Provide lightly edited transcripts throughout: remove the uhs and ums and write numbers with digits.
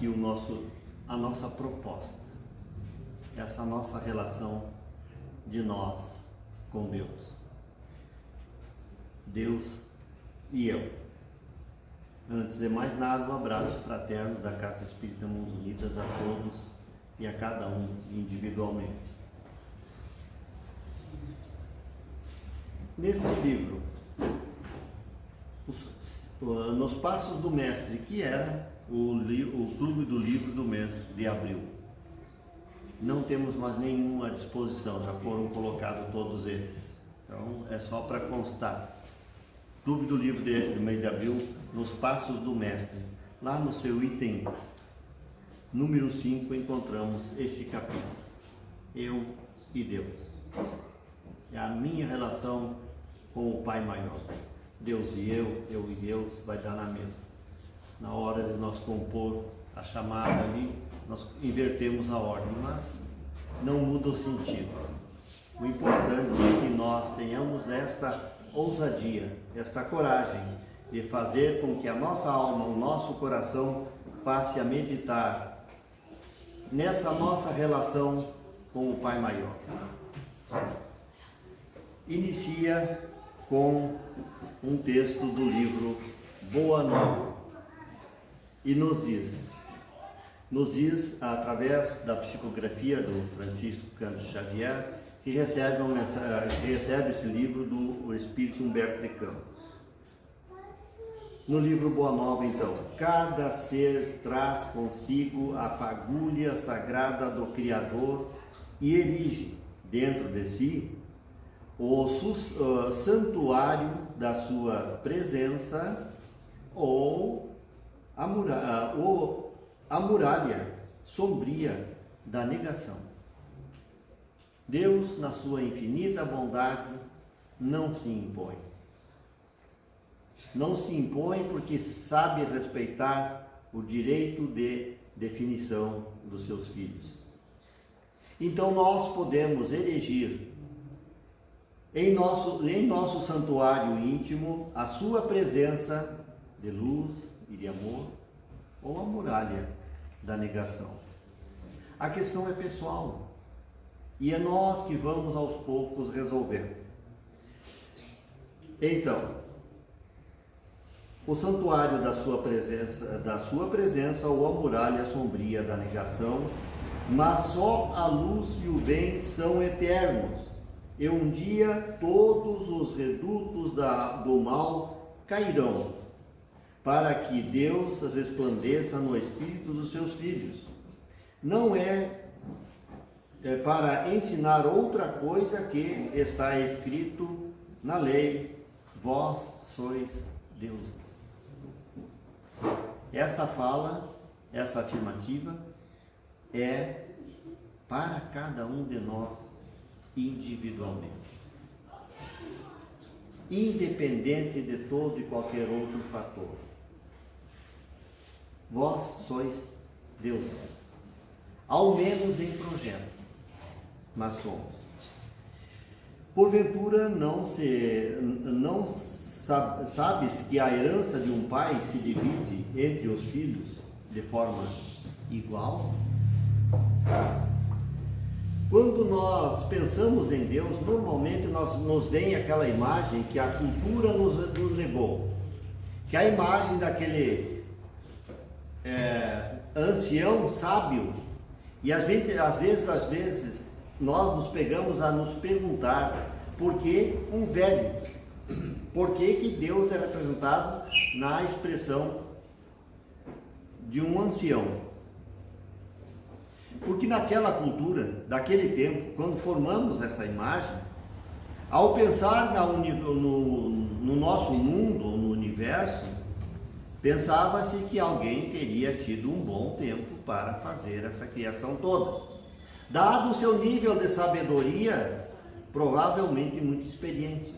aqui a nossa proposta, essa nossa relação de nós com Deus. Deus e eu. Antes de mais nada, um abraço fraterno da Casa Espírita Mãos Unidas a todos e a cada um individualmente. Nesse livro, Nos Passos do Mestre, que era o clube do livro do mês de abril. Não temos mais nenhum à disposição, já foram colocados todos eles. Então é só para constar. Clube do livro do mês de abril, Nos Passos do Mestre. Lá no seu item número 5 encontramos esse capítulo. Eu e Deus. É a minha relação com o Pai Maior. Deus e eu e Deus, vai dar na mesma. Na hora de nós compor a chamada ali, nós invertemos a ordem, mas não muda o sentido. O importante é que nós tenhamos esta ousadia, esta coragem de fazer com que a nossa alma, o nosso coração passe a meditar nessa nossa relação com o Pai Maior. Inicia com um texto do livro Boa Nova e nos diz através da psicografia do Francisco Cândido Xavier, que recebe esse livro do Espírito Humberto de Campos. No livro Boa Nova, então, cada ser traz consigo a fagulha sagrada do Criador e erige dentro de si o santuário da sua presença ou a muralha sombria da negação. Deus, na sua infinita bondade, não se impõe. Não se impõe porque sabe respeitar o direito de definição dos seus filhos. Então nós podemos erigir em nosso santuário íntimo a sua presença de luz e de amor ou a muralha da negação. A questão é pessoal e é nós que vamos aos poucos resolver. Então, o santuário da sua presença ou a muralha sombria da negação, mas só a luz e o bem são eternos. E um dia todos os redutos do mal cairão, para que Deus resplandeça no espírito dos seus filhos. Não é para ensinar outra coisa que está escrito na lei: vós sois deuses. Esta fala, essa afirmativa, é para cada um de nós individualmente, independente de todo e qualquer outro fator. Vós sois deuses, ao menos em projeto, mas somos. Porventura sabes que a herança de um pai se divide entre os filhos de forma igual? Quando nós pensamos em Deus, normalmente nos vem aquela imagem que a cultura nos legou, que a imagem daquele ancião sábio, e às vezes nós nos pegamos a nos perguntar por que um velho, por que Deus é representado na expressão de um ancião. Porque naquela cultura, daquele tempo, quando formamos essa imagem, ao pensar no nosso mundo, no universo, pensava-se que alguém teria tido um bom tempo para fazer essa criação toda. Dado o seu nível de sabedoria, provavelmente muito experiente.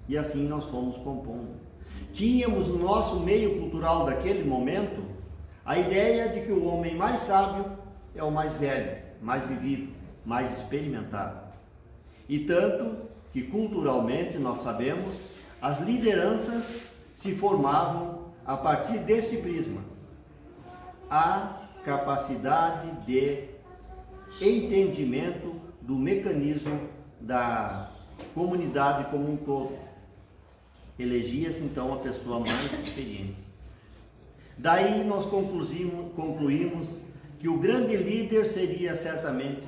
E assim nós fomos compondo. Tínhamos no nosso meio cultural daquele momento a ideia de que o homem mais sábio é o mais velho, mais vivido, mais experimentado. E tanto que culturalmente nós sabemos, as lideranças se formavam a partir desse prisma. a capacidade de entendimento do mecanismo da comunidade como um todo. Elegia-se então a pessoa mais experiente. Daí nós concluímos que o grande líder seria certamente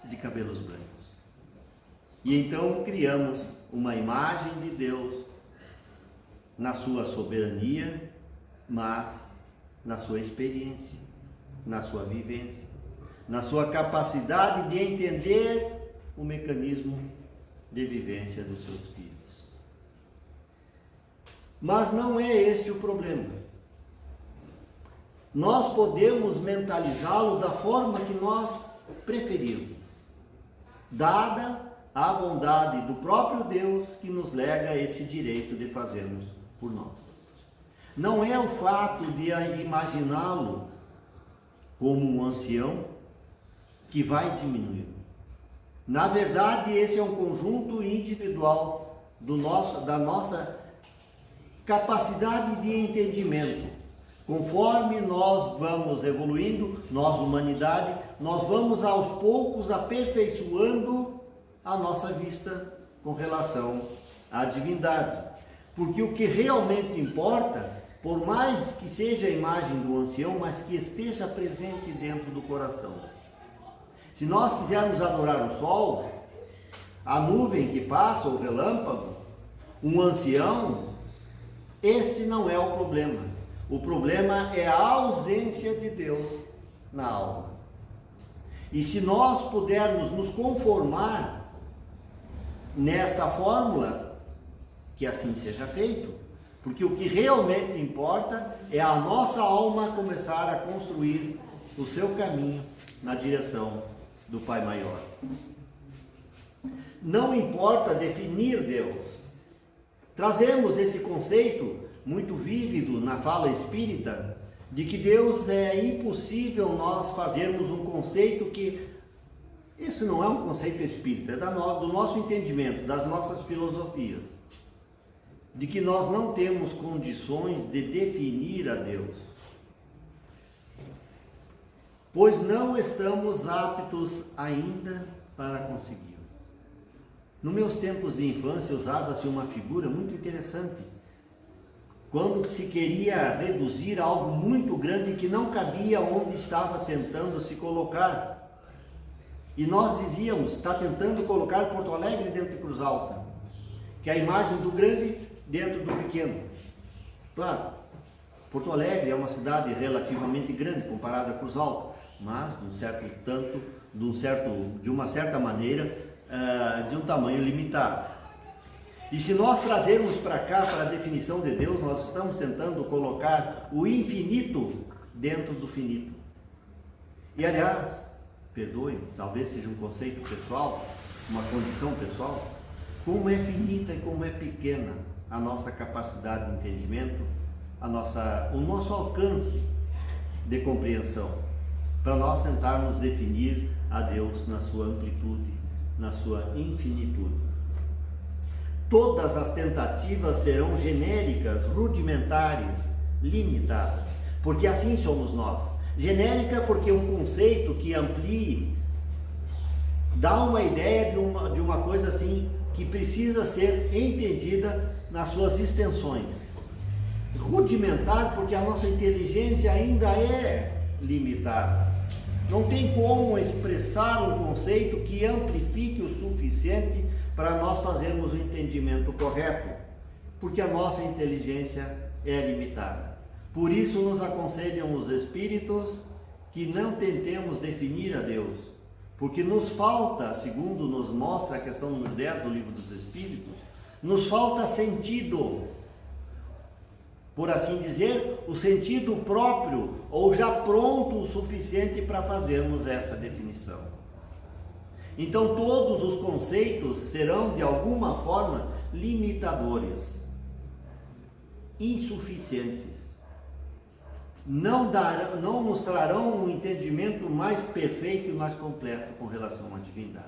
de cabelos brancos. E então criamos uma imagem de Deus na sua soberania, mas na sua experiência, na sua vivência, na sua capacidade de entender o mecanismo de vivência dos seus filhos. Mas não é este o problema. Nós podemos mentalizá-lo da forma que nós preferirmos, dada a bondade do próprio Deus que nos lega esse direito de fazermos por nós. Não é o fato de imaginá-lo como um ancião que vai diminuir. Na verdade, esse é um conjunto individual da nossa capacidade de entendimento. Conforme nós vamos evoluindo, nós, humanidade, nós vamos aos poucos aperfeiçoando a nossa vista com relação à divindade. Porque o que realmente importa, por mais que seja a imagem do ancião, mas que esteja presente dentro do coração. Se nós quisermos adorar o sol, a nuvem que passa, o relâmpago, um ancião, este não é o problema. O problema é a ausência de Deus na alma. E se nós pudermos nos conformar nesta fórmula, que assim seja feito, porque o que realmente importa é a nossa alma começar a construir o seu caminho na direção do Pai Maior. Não importa definir Deus. Trazemos esse conceito muito vívido na fala espírita, de que Deus é impossível nós fazermos um conceito que... Isso não é um conceito espírita, é do nosso entendimento, das nossas filosofias. De que nós não temos condições de definir a Deus. Pois não estamos aptos ainda para conseguir. Nos meus tempos de infância usava-se uma figura muito interessante. Quando se queria reduzir algo muito grande que não cabia onde estava tentando se colocar. E nós dizíamos, está tentando colocar Porto Alegre dentro de Cruz Alta, que é a imagem do grande dentro do pequeno. Claro, Porto Alegre é uma cidade relativamente grande comparada a Cruz Alta, mas de uma certa maneira, de um tamanho limitado. E se nós trazermos para cá, para a definição de Deus, nós estamos tentando colocar o infinito dentro do finito. E aliás, perdoe, talvez seja um conceito pessoal, uma condição pessoal, como é finita e como é pequena a nossa capacidade de entendimento, o nosso alcance de compreensão, para nós tentarmos definir a Deus na sua amplitude, na sua infinitude. Todas as tentativas serão genéricas, rudimentares, limitadas, porque assim somos nós. Genérica porque um conceito que amplie, dá uma ideia de uma coisa assim, que precisa ser entendida nas suas extensões. Rudimentar porque a nossa inteligência ainda é limitada. Não tem como expressar um conceito que amplifique o suficiente para nós fazermos o entendimento correto, porque a nossa inteligência é limitada. Por isso nos aconselham os espíritos que não tentemos definir a Deus, porque nos falta, segundo nos mostra a questão número 10 do Livro dos Espíritos, nos falta sentido, por assim dizer, o sentido próprio, ou já pronto o suficiente para fazermos essa definição. Então todos os conceitos serão de alguma forma limitadores, insuficientes, não nos trarão um entendimento mais perfeito e mais completo com relação à divindade.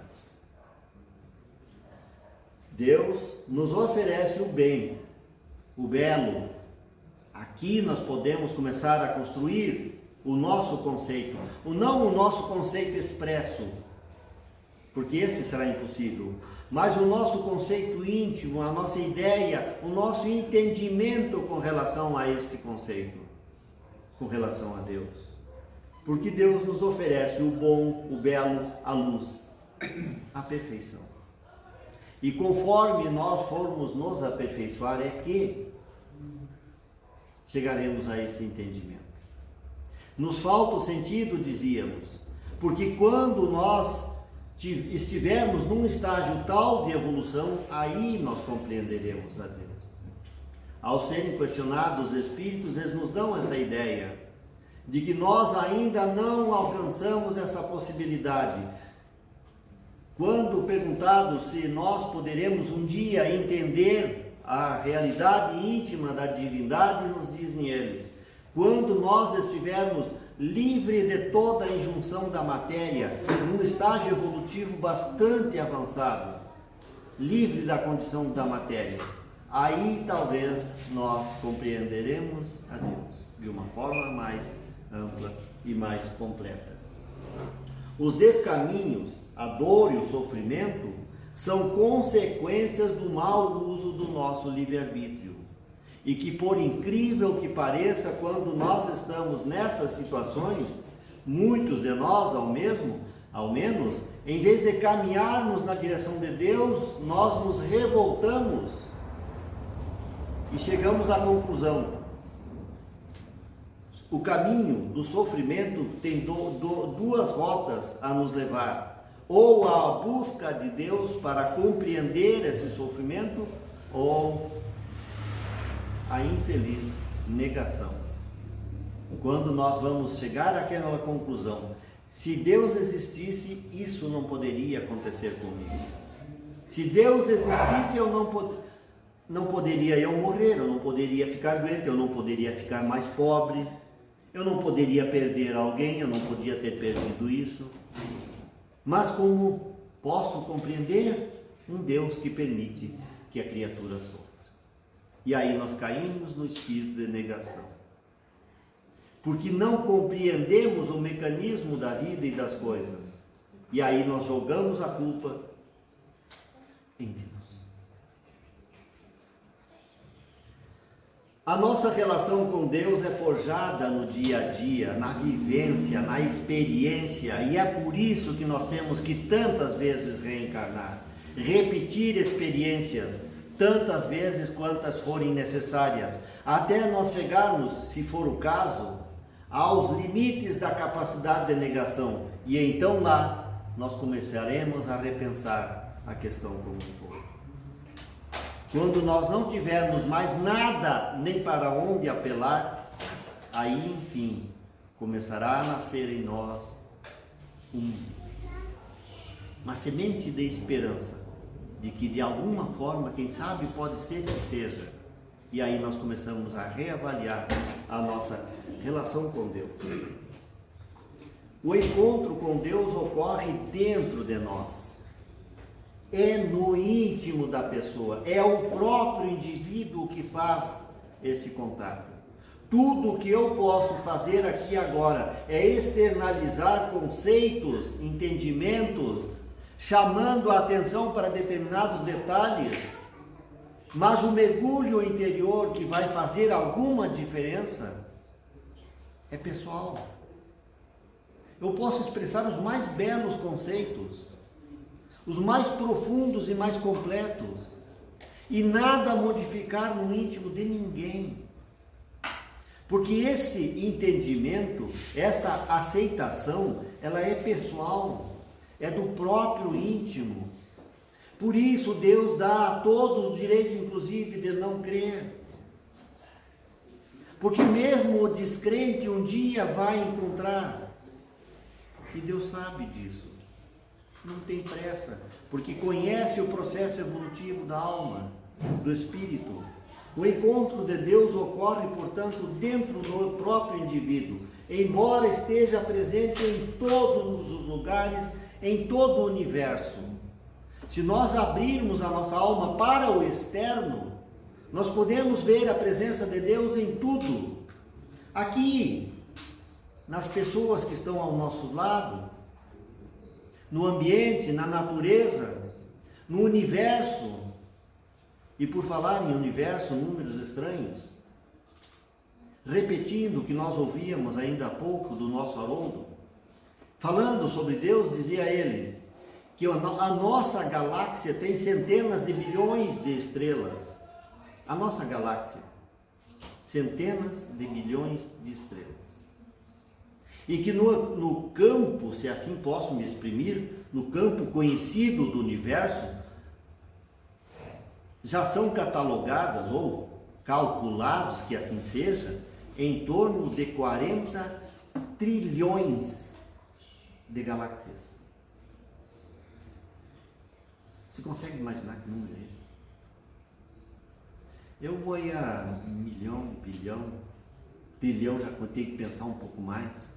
Deus nos oferece o bem, o belo. Aqui nós podemos começar a construir o nosso conceito, não o nosso conceito expresso, porque esse será impossível, mas o nosso conceito íntimo, a nossa ideia, o nosso entendimento com relação a esse conceito, com relação a Deus. Porque Deus nos oferece o bom, o belo, a luz, a perfeição. E conforme nós formos nos aperfeiçoar, é que chegaremos a esse entendimento. Nos falta o sentido, dizíamos, porque quando nós estivermos num estágio tal de evolução, aí nós compreenderemos a Deus. Ao serem questionados os espíritos, eles nos dão essa ideia de que nós ainda não alcançamos essa possibilidade. Quando perguntados se nós poderemos um dia entender a realidade íntima da divindade, nos dizem eles, quando nós estivermos livre de toda a injunção da matéria, num estágio evolutivo bastante avançado, livre da condição da matéria, aí talvez nós compreenderemos a Deus de uma forma mais ampla e mais completa. Os descaminhos, a dor e o sofrimento são consequências do mau uso do nosso livre-arbítrio. E que, por incrível que pareça, quando nós estamos nessas situações, muitos de nós, ao menos, em vez de caminharmos na direção de Deus, nós nos revoltamos e chegamos à conclusão: o caminho do sofrimento tem duas rotas a nos levar, ou a busca de Deus para compreender esse sofrimento, ou a infeliz negação. Quando nós vamos chegar àquela conclusão, se Deus existisse, isso não poderia acontecer comigo. Se Deus existisse, eu não poderia eu morrer, eu não poderia ficar doente, eu não poderia ficar mais pobre, eu não poderia perder alguém, eu não podia ter perdido isso. Mas como posso compreender um Deus que permite que a criatura sofra? E aí nós caímos no espírito de negação. Porque não compreendemos o mecanismo da vida e das coisas. E aí nós jogamos a culpa em Deus. A nossa relação com Deus é forjada no dia a dia, na vivência, na experiência, e é por isso que nós temos que tantas vezes reencarnar, repetir experiências, tantas vezes quantas forem necessárias, até nós chegarmos, se for o caso, aos limites da capacidade de negação, e então lá nós começaremos a repensar a questão como um todo. Quando nós não tivermos mais nada nem para onde apelar, aí enfim começará a nascer em nós uma semente de esperança, de que de alguma forma, quem sabe, pode ser que seja. E aí nós começamos a reavaliar a nossa relação com Deus. O encontro com Deus ocorre dentro de nós. É no íntimo da pessoa, é o próprio indivíduo que faz esse contato. Tudo o que eu posso fazer aqui agora é externalizar conceitos, entendimentos, chamando a atenção para determinados detalhes, mas o mergulho interior que vai fazer alguma diferença é pessoal. Eu posso expressar os mais belos conceitos, os mais profundos e mais completos, e nada modificar no íntimo de ninguém. Porque esse entendimento, essa aceitação, ela é pessoal, é do próprio íntimo. Por isso Deus dá a todos o direito, inclusive, de não crer. Porque mesmo o descrente um dia vai encontrar, e Deus sabe disso. Não tem pressa, porque conhece o processo evolutivo da alma, do espírito. O encontro de Deus ocorre, portanto, dentro do próprio indivíduo, embora esteja presente em todos os lugares, em todo o universo. Se nós abrirmos a nossa alma para o externo, nós podemos ver a presença de Deus em tudo. Aqui, nas pessoas que estão ao nosso lado, no ambiente, na natureza, no universo. E por falar em universo, números estranhos, repetindo o que nós ouvíamos ainda há pouco do nosso Haroldo, falando sobre Deus, dizia ele que a nossa galáxia tem centenas de bilhões de estrelas. A nossa galáxia, centenas de bilhões de estrelas. E que no campo, se assim posso me exprimir, no campo conhecido do universo, já são catalogadas ou calculados, que assim seja, em torno de 40 trilhões de galáxias. Você consegue imaginar que número é esse? Eu vou aí a milhão, bilhão, trilhão, já tenho que pensar um pouco mais.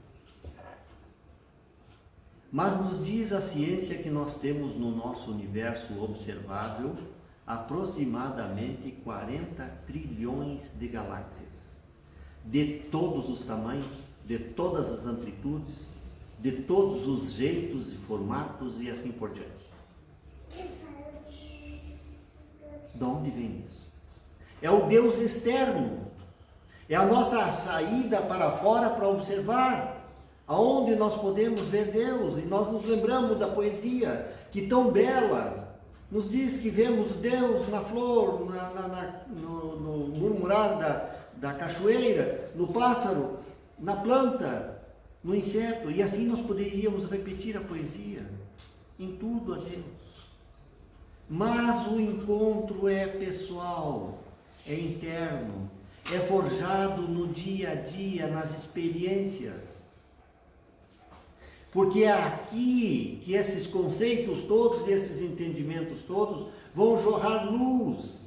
Mas nos diz a ciência que nós temos no nosso universo observável aproximadamente 40 trilhões de galáxias, de todos os tamanhos, de todas as amplitudes, de todos os jeitos e formatos e assim por diante. De onde vem isso? É o Deus externo, é a nossa saída para fora para observar, aonde nós podemos ver Deus. E nós nos lembramos da poesia, que tão bela, nos diz que vemos Deus na flor, no murmurar da cachoeira, no pássaro, na planta, no inseto. E assim nós poderíamos repetir a poesia, em tudo a Deus. Mas o encontro é pessoal, é interno, é forjado no dia a dia, nas experiências. Porque é aqui que esses conceitos todos, esses entendimentos todos, vão jorrar luz.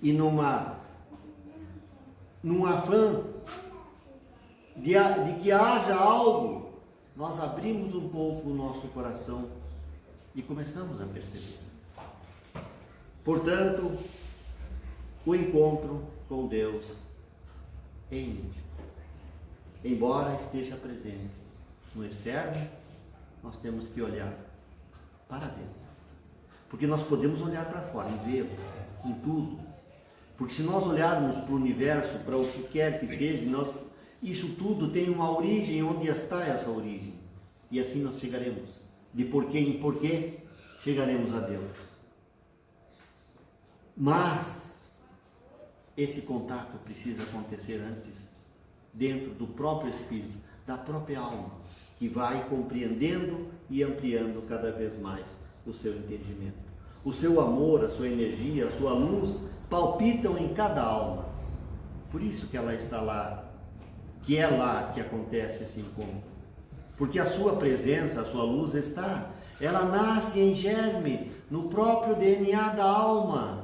E num afã de que haja algo, nós abrimos um pouco o nosso coração e começamos a perceber. Portanto, o encontro com Deus é íntimo. Embora esteja presente no externo, nós temos que olhar para dentro. Porque nós podemos olhar para fora e ver em tudo. Porque se nós olharmos para o universo, para o que quer que seja, isso tudo tem uma origem. Onde está essa origem? E assim nós chegaremos. De porquê em porquê, chegaremos a Deus. Mas esse contato precisa acontecer antes, dentro do próprio espírito, da própria alma, que vai compreendendo e ampliando cada vez mais o seu entendimento. O seu amor, a sua energia, a sua luz palpitam em cada alma. Por isso que ela está lá, que é lá que acontece esse encontro. Porque a sua presença, a sua luz ela nasce em germe, no próprio DNA da alma.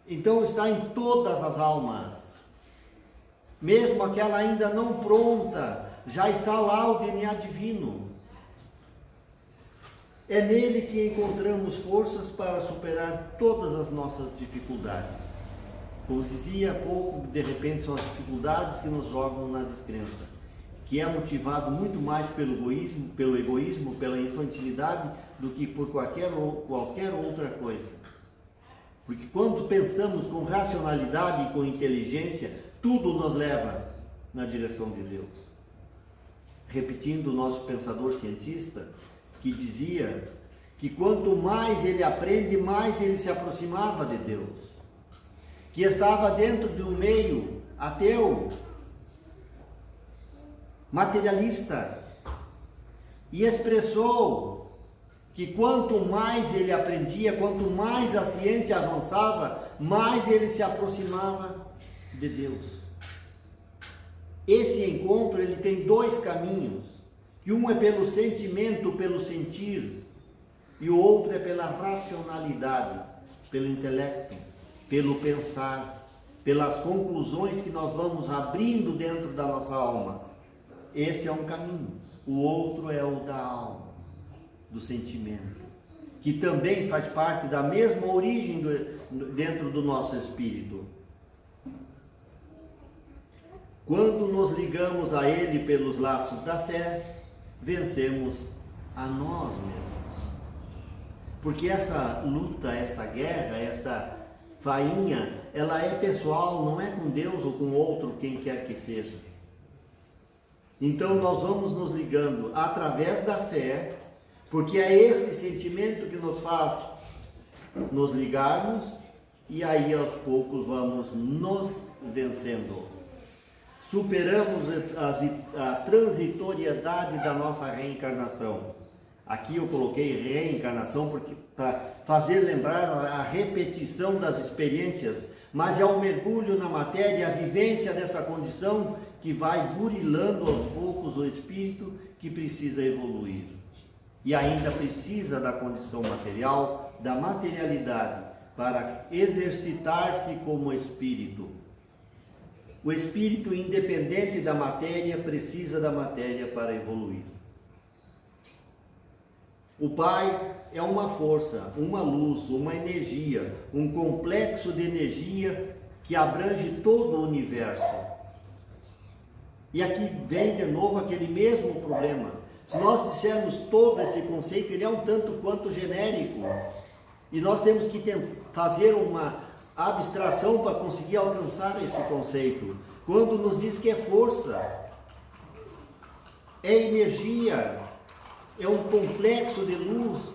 Então está em todas as almas. Mesmo aquela ainda não pronta, já está lá o DNA divino. É nele que encontramos forças para superar todas as nossas dificuldades. Como dizia há pouco, de repente são as dificuldades que nos jogam na descrença, que é motivado muito mais pelo egoísmo, pela infantilidade, do que por qualquer outra coisa. Porque quando pensamos com racionalidade e com inteligência, tudo nos leva na direção de Deus. Repetindo o nosso pensador cientista, que dizia que quanto mais ele aprende, mais ele se aproximava de Deus. Que estava dentro de um meio ateu, materialista, e expressou que quanto mais ele aprendia, quanto mais a ciência avançava, mais ele se aproximava de Deus. Esse encontro ele tem dois caminhos, que um é pelo sentimento, pelo sentir, e o outro é pela racionalidade, pelo intelecto, pelo pensar, pelas conclusões que nós vamos abrindo dentro da nossa alma. Esse é um caminho. O outro é o da alma, do sentimento, que também faz parte da mesma origem dentro do nosso espírito. Quando nos ligamos a Ele pelos laços da fé, vencemos a nós mesmos. Porque essa luta, esta guerra, esta fainha, ela é pessoal, não é com Deus ou com outro, quem quer que seja. Então nós vamos nos ligando através da fé, porque é esse sentimento que nos faz nos ligarmos, e aí aos poucos vamos nos vencendo. Superamos a transitoriedade da nossa reencarnação. Aqui eu coloquei reencarnação porque para fazer lembrar a repetição das experiências, mas é um mergulho na matéria, a vivência dessa condição que vai burilando aos poucos o espírito que precisa evoluir. E ainda precisa da condição material, da materialidade, para exercitar-se como espírito. O espírito, independente da matéria, precisa da matéria para evoluir. O Pai é uma força, uma luz, uma energia, um complexo de energia que abrange todo o universo. E aqui vem de novo aquele mesmo problema. Se nós dissermos todo esse conceito, ele é um tanto quanto genérico. E nós temos que fazer uma abstração para conseguir alcançar esse conceito. Quando nos diz que é força, é energia, é um complexo de luz,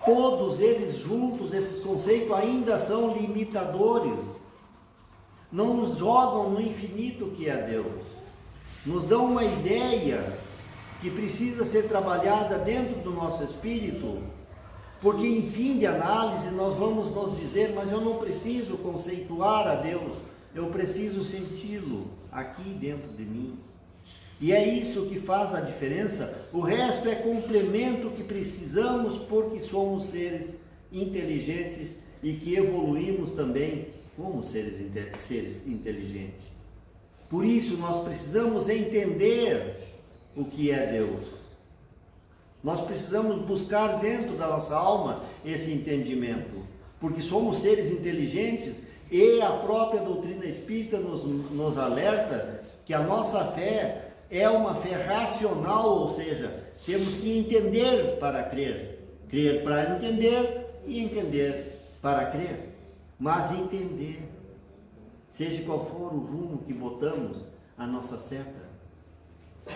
todos eles juntos, esses conceitos ainda são limitadores. Não nos jogam no infinito que é Deus. Nos dão uma ideia que precisa ser trabalhada dentro do nosso espírito, porque em fim de análise nós vamos nos dizer, mas eu não preciso conceituar a Deus, eu preciso senti-lo aqui dentro de mim. E é isso que faz a diferença. O resto é complemento que precisamos porque somos seres inteligentes e que evoluímos também como seres inteligentes. Por isso nós precisamos entender o que é Deus. Nós precisamos buscar dentro da nossa alma esse entendimento, porque somos seres inteligentes e a própria doutrina espírita nos alerta que a nossa fé é uma fé racional, ou seja, temos que entender para crer, crer para entender e entender para crer, mas entender, seja qual for o rumo que botamos a nossa seta,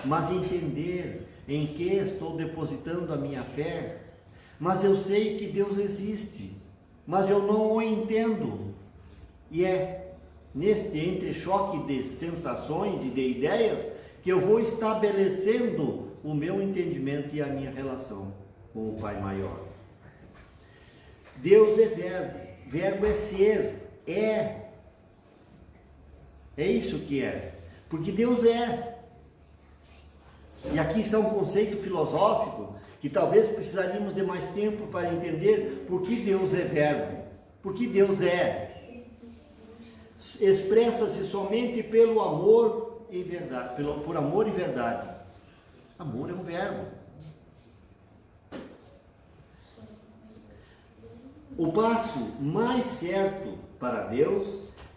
mas entender em que estou depositando a minha fé. Mas eu sei que Deus existe, mas eu não o entendo. E é neste entrechoque de sensações e de ideias que eu vou estabelecendo o meu entendimento e a minha relação com o Pai Maior. Deus é verbo, verbo é ser, é isso que é, porque Deus é. E aqui está um conceito filosófico que talvez precisaríamos de mais tempo para entender por que Deus é verbo, porque Deus é. Expressa-se somente pelo amor e verdade, por amor e verdade. Amor é um verbo. O passo mais certo para Deus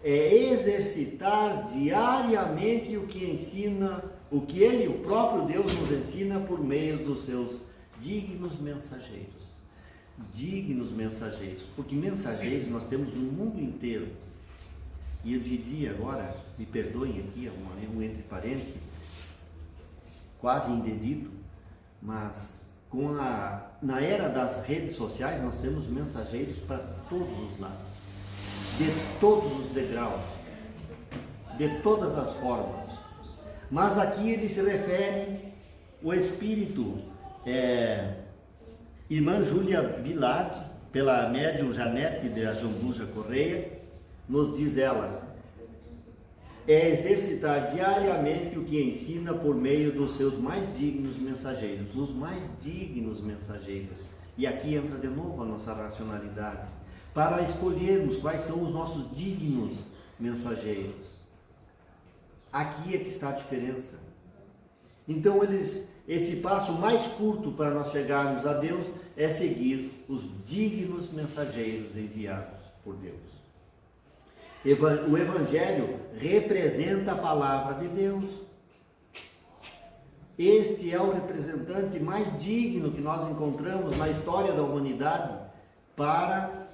é exercitar diariamente o que ensina, o que Ele, o próprio Deus, nos ensina por meio dos seus dignos mensageiros. Dignos mensageiros, porque mensageiros nós temos no mundo inteiro. E eu diria agora, me perdoem aqui, um entre parênteses, quase indevido, mas na era das redes sociais nós temos mensageiros para todos os lados, de todos os degraus, de todas as formas. Mas aqui ele se refere, o espírito, irmã Júlia Bilardi, pela médium Janete de Ajambuja Correia, nos diz ela, é exercitar diariamente o que ensina por meio dos seus mais dignos mensageiros, os mais dignos mensageiros. E aqui entra de novo a nossa racionalidade, para escolhermos quais são os nossos dignos mensageiros. Aqui é que está a diferença. Então esse passo mais curto para nós chegarmos a Deus é seguir os dignos mensageiros enviados por Deus. O Evangelho representa a palavra de Deus. Este é o representante mais digno que nós encontramos na história da humanidade para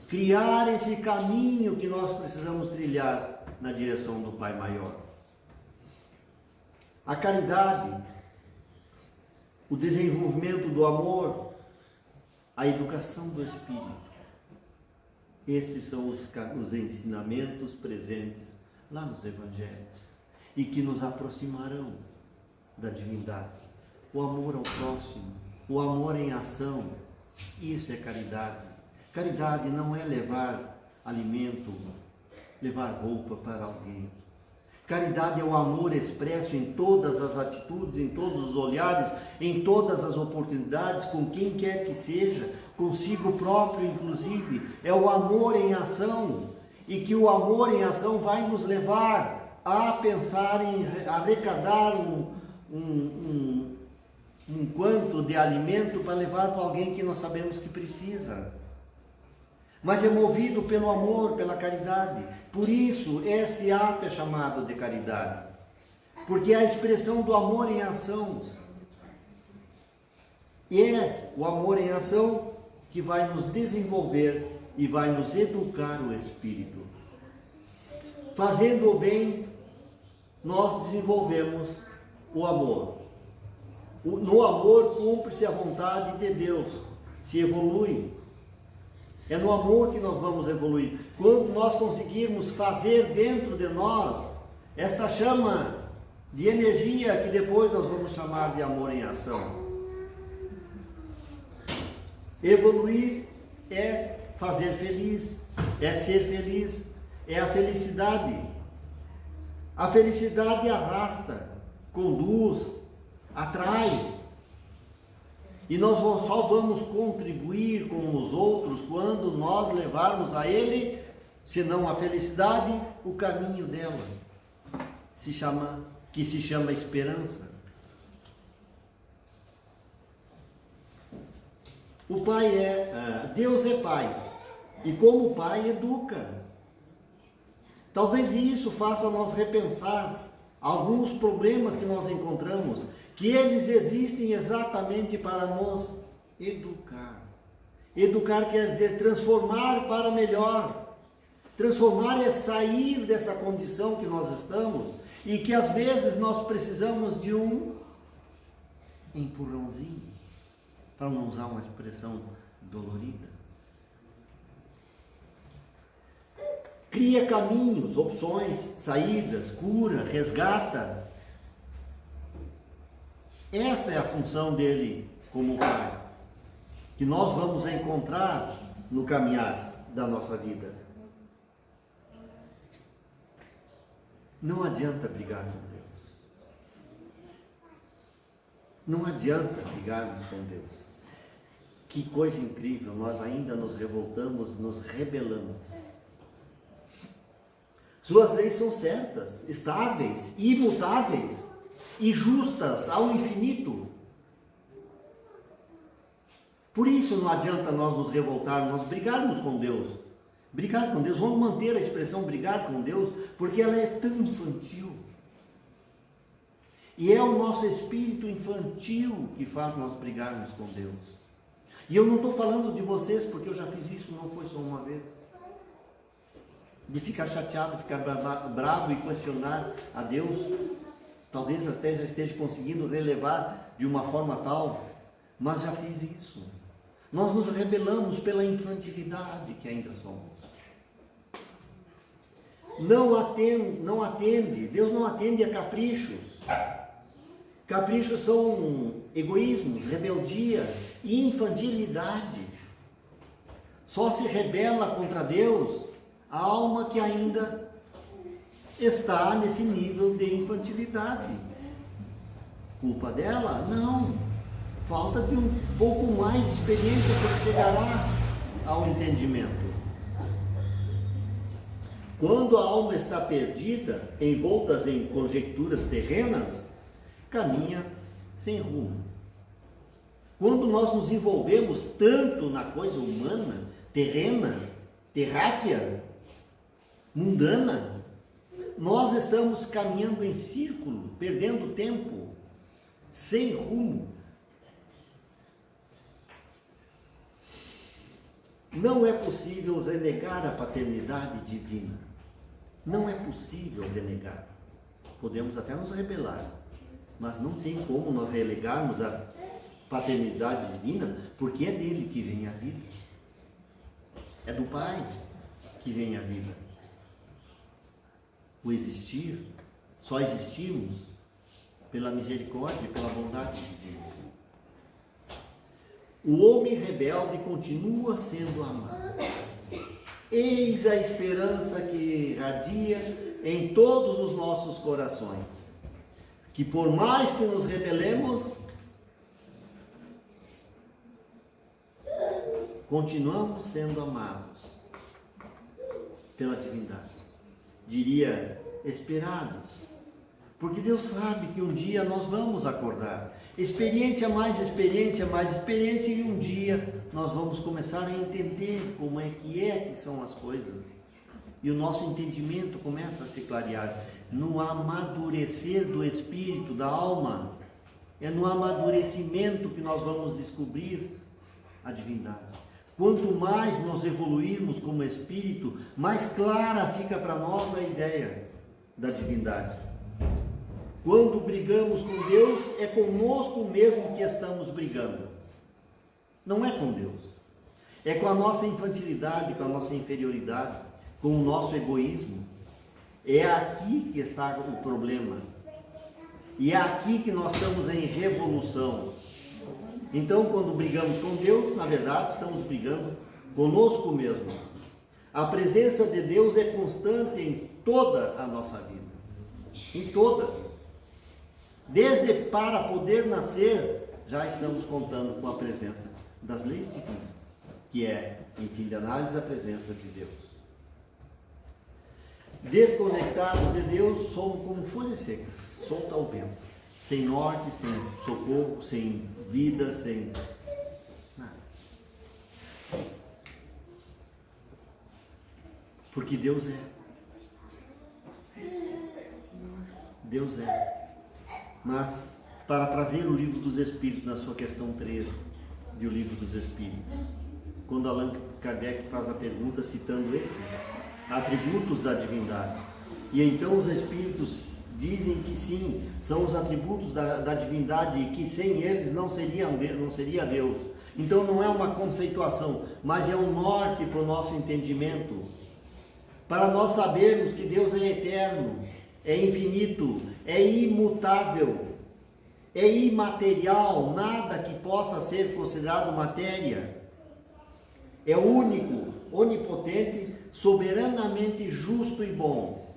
criar esse caminho que nós precisamos trilhar na direção do Pai Maior. A caridade, o desenvolvimento do amor, a educação do espírito. Estes são os ensinamentos presentes lá nos Evangelhos e que nos aproximarão da divindade. O amor ao próximo, o amor em ação, isso é caridade. Caridade não é levar alimento, levar roupa para alguém. Caridade é o amor expresso em todas as atitudes, em todos os olhares, em todas as oportunidades, com quem quer que seja, consigo próprio inclusive. É o amor em ação, e que o amor em ação vai nos levar a pensar em arrecadar um quanto de alimento para levar para alguém que nós sabemos que precisa. Mas é movido pelo amor, pela caridade. Por isso, esse ato é chamado de caridade. Porque é a expressão do amor em ação. E é o amor em ação que vai nos desenvolver e vai nos educar o espírito. Fazendo o bem, nós desenvolvemos o amor. No amor cumpre-se a vontade de Deus, se evolui. É no amor que nós vamos evoluir. Quando nós conseguirmos fazer dentro de nós essa chama de energia que depois nós vamos chamar de amor em ação. Evoluir é fazer feliz, é ser feliz, é a felicidade. A felicidade arrasta, conduz, atrai. E nós só vamos contribuir com os outros quando nós levarmos a ele, se não a felicidade, o caminho dela, que se chama esperança. O Pai Deus é Pai, e como Pai educa. Talvez isso faça nós repensar alguns problemas que nós encontramos, que eles existem exatamente para nos educar. Educar quer dizer transformar para melhor. Transformar é sair dessa condição que nós estamos e que às vezes nós precisamos de um empurrãozinho, para não usar uma expressão dolorida. Cria caminhos, opções, saídas, cura, resgata. Essa é a função dele como Pai, que nós vamos encontrar no caminhar da nossa vida. Não adianta brigar com Deus. Não adianta brigarmos com Deus. Que coisa incrível, nós ainda nos revoltamos, nos rebelamos. Suas leis são certas, estáveis, imutáveis e justas ao infinito. Por isso não adianta nós nos revoltarmos, nós brigarmos com Deus. Brigar com Deus, vamos manter a expressão brigar com Deus, porque ela é tão infantil. E é o nosso espírito infantil que faz nós brigarmos com Deus. E eu não estou falando de vocês, porque eu já fiz isso, não foi só uma vez. De ficar chateado, ficar bravo e questionar a Deus. Talvez até já esteja conseguindo relevar de uma forma tal, mas já fiz isso. Nós nos rebelamos pela infantilidade que ainda somos. Não atende, Deus não atende a caprichos. Caprichos são egoísmos, rebeldia e infantilidade. Só se rebela contra Deus a alma que ainda está nesse nível de infantilidade. Culpa dela? Não. Falta de um pouco mais de experiência para chegará ao entendimento. Quando a alma está perdida, envoltas em conjecturas terrenas, caminha sem rumo. Quando nós nos envolvemos tanto na coisa humana, terrena, terráquea, mundana. Nós estamos caminhando em círculo, perdendo tempo, sem rumo. Não é possível renegar a paternidade divina. Não é possível renegar. Podemos até nos rebelar, mas não tem como nós relegarmos a paternidade divina, porque é dele que vem a vida. É do Pai que vem a vida. O existir, só existimos pela misericórdia e pela bondade de Deus. O homem rebelde continua sendo amado. Eis a esperança que irradia em todos os nossos corações, que por mais que nos rebelemos, continuamos sendo amados pela divindade. Diria, esperados, porque Deus sabe que um dia nós vamos acordar. Experiência, e um dia nós vamos começar a entender como é que são as coisas. E o nosso entendimento começa a se clarear no amadurecer do espírito, da alma. É no amadurecimento que nós vamos descobrir a divindade. Quanto mais nós evoluirmos como espírito, mais clara fica para nós a ideia da divindade. Quando brigamos com Deus, é conosco mesmo que estamos brigando. Não é com Deus. É com a nossa infantilidade, com a nossa inferioridade, com o nosso egoísmo. É aqui que está o problema. E é aqui que nós estamos em revolução. Então, quando brigamos com Deus, na verdade, estamos brigando conosco mesmo. A presença de Deus é constante em toda a nossa vida. Em toda. Desde para poder nascer, já estamos contando com a presença das leis divinas, que é, em fim de análise, a presença de Deus. Desconectados de Deus, somos como folhas secas, soltas ao vento, sem norte, sem socorro, sem vida, sem nada. Porque Deus é. Deus é. Mas, para trazer o livro dos Espíritos na sua questão 13, do livro dos Espíritos, quando Allan Kardec faz a pergunta citando esses atributos da divindade, e então os Espíritos dizem que sim, são os atributos da divindade e que sem eles não seria Deus. Então não é uma conceituação, mas é um norte para o nosso entendimento, para nós sabermos que Deus é eterno, é infinito, é imutável, é imaterial, nada que possa ser considerado matéria. É único, onipotente, soberanamente justo e bom.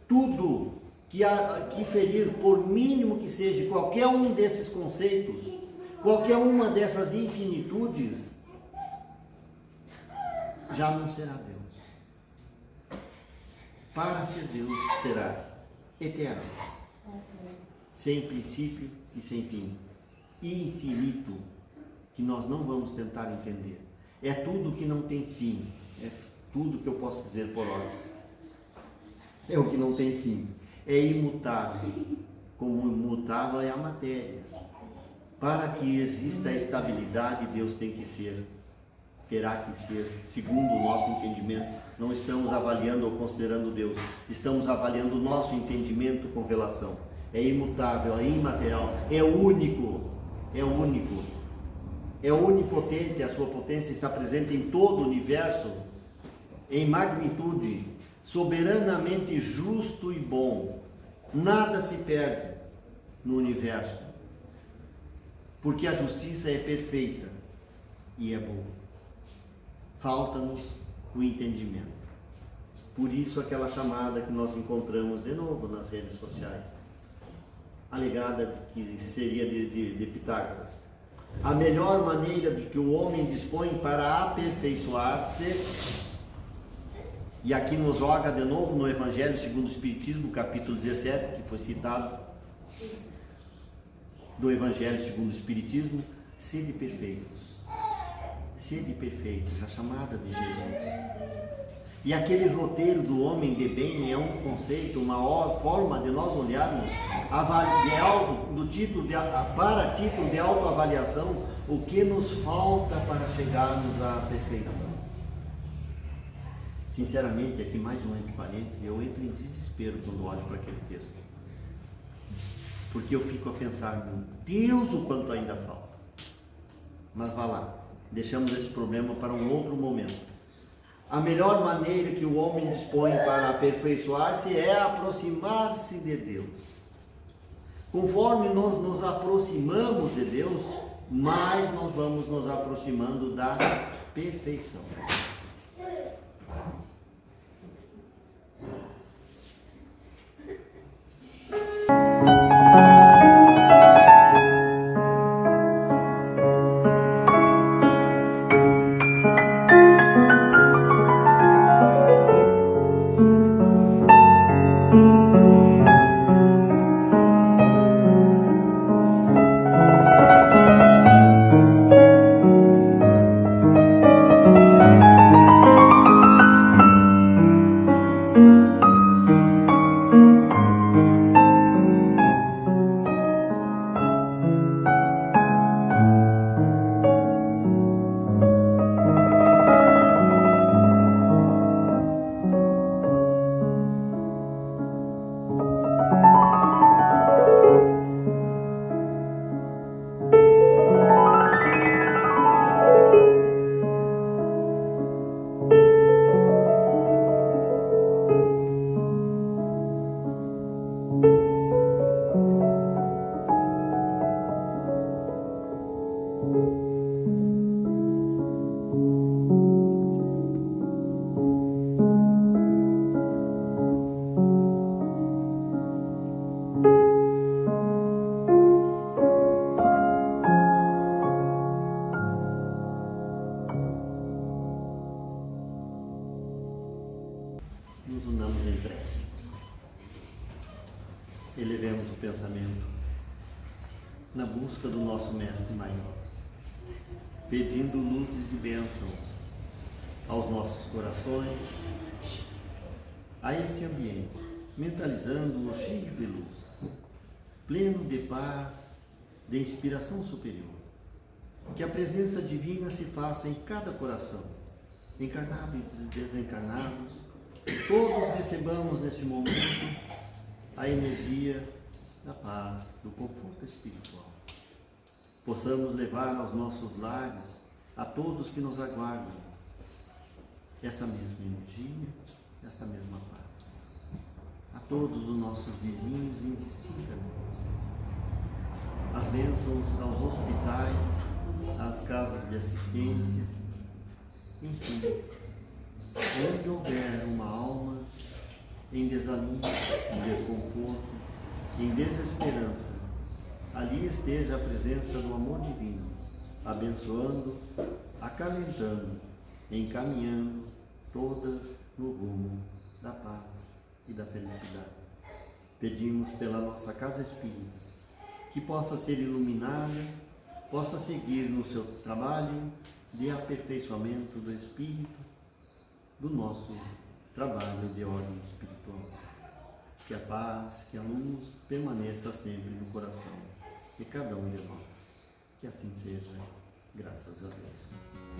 Tudo que ferir, por mínimo que seja, qualquer um desses conceitos, qualquer uma dessas infinitudes, já não será Deus. Para ser Deus, será eterno, sem princípio e sem fim, infinito, que nós não vamos tentar entender. É tudo que não tem fim, é tudo que eu posso dizer por hora. É o que não tem fim, é imutável, como imutável é a matéria. Para que exista a estabilidade, Deus terá que ser, segundo o nosso entendimento. Não estamos avaliando ou considerando Deus, estamos avaliando o nosso entendimento com relação. É imutável, é imaterial, é único, é único, é onipotente, a sua potência está presente em todo o universo, em magnitude, soberanamente justo e bom. Nada se perde no universo, porque a justiça é perfeita e é boa. Falta-nos o entendimento. Por isso aquela chamada que nós encontramos de novo nas redes sociais, alegada que seria de Pitágoras. A melhor maneira de que o homem dispõe para aperfeiçoar-se, e aqui nos joga de novo no Evangelho segundo o Espiritismo, capítulo 17, que foi citado, do Evangelho segundo o Espiritismo, sede perfeitos. Sede perfeitos, a chamada de Jesus. E aquele roteiro do homem de bem é um conceito, uma forma de nós olharmos para título de autoavaliação o que nos falta para chegarmos à perfeição. Sinceramente, aqui mais um entre parênteses, eu entro em desespero quando olho para aquele texto. Porque eu fico a pensar, meu Deus, o quanto ainda falta. Mas vá lá, deixamos esse problema para um outro momento. A melhor maneira que o homem dispõe para aperfeiçoar-se é aproximar-se de Deus. Conforme nós nos aproximamos de Deus, mais nós vamos nos aproximando da perfeição. Nos unamos em prece. Elevemos o pensamento na busca do nosso Mestre Maior, pedindo luzes e bênçãos aos nossos corações, a este ambiente, mentalizando-o cheio de luz, pleno de paz, de inspiração superior. Que a presença divina se faça em cada coração, encarnado e desencarnados, todos recebamos nesse momento a energia da paz, do conforto espiritual. Possamos levar aos nossos lares, a todos que nos aguardam, essa mesma energia, essa mesma paz. A todos os nossos vizinhos indistintamente. As bênçãos aos hospitais, às casas de assistência, enfim, onde houver uma alma em desalinho, em desconforto, em desesperança, ali esteja a presença do amor divino, abençoando, acalentando, encaminhando todas no rumo da paz e da felicidade. Pedimos pela nossa casa espírita, que possa ser iluminada, possa seguir no seu trabalho de aperfeiçoamento do espírito, do nosso trabalho de ordem espiritual. Que a paz, que a luz permaneça sempre no coração de cada um de nós. Que assim seja, graças a Deus.